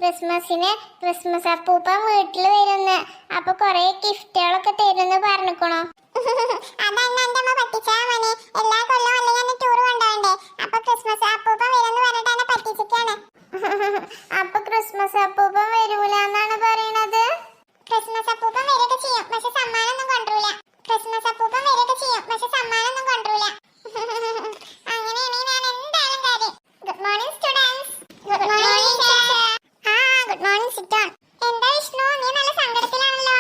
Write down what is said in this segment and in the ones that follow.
ക്രിസ്മസിന് ക്രിസ്മസ് അപ്പൂപ്പൻ വീട്ടിൽ വരുന്ന്. അപ്പൊ കൊറേ ഗിഫ്റ്റുകളൊക്കെ തരുന്ന് പറഞ്ഞിക്കണോ. അതന്നെ എന്റെ അമ്മ പറ്റിച്ചാ മനെ. എല്ലാ കൊല്ലവും അല്ലെങ്കിൽ ടൂർ കൊണ്ടുപോകണ്ടേ. അപ്പൊ ക്രിസ്മസ് അപ്പൂപ്പൻ വരുമെന്ന് പറഞ്ഞിട്ട് എന്നെ പറ്റിച്ചിട്ടാണ്. അപ്പൊ ക്രിസ്മസ് അപ്പൂപ്പൻ വരൂല എന്നാണ് പറയണത്. ക്രിസ്മസ് അപ്പൂപ്പൻ വരിക ചെയ്യും, പക്ഷെ സമ്മാനമൊന്നും കൊണ്ടുവരില്ല. ക്രിസ്മസ് അപ്പൂപ്പൻ വരിക ചെയ്യും, പക്ഷെ സമ്മാനമൊന്നും കൊണ്ടുവരില്ല. അങ്ങനെയാണെങ്കിൽ ഞാൻ എന്തായാലും കാര്യം. Good morning students. Good morning teacher. Good morning sit down. എന്താ വിഷ്ണു, നീ നല്ല സങ്കടത്തിലാണല്ലോ.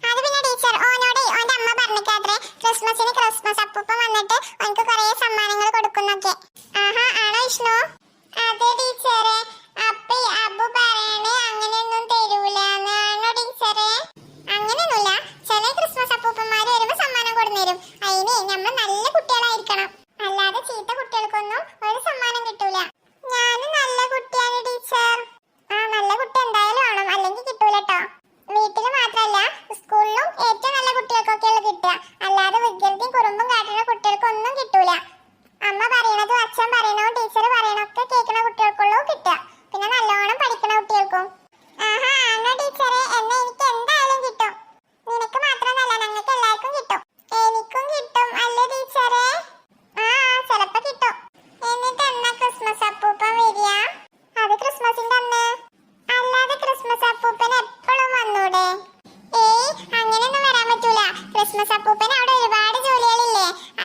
അത് പിന്നെ ടീച്ചർ ഓനോട് ഓന്റെ അമ്മ പറഞ്ഞിക്കാത്രേ ക്രിസ്മസിന് ക്രിസ്മസ് അപ്പൂപ്പൻ വന്നിട്ട് ഓനക്ക് കുറേ സമ്മാനങ്ങൾ കൊടുക്കുന്നൊക്കെ.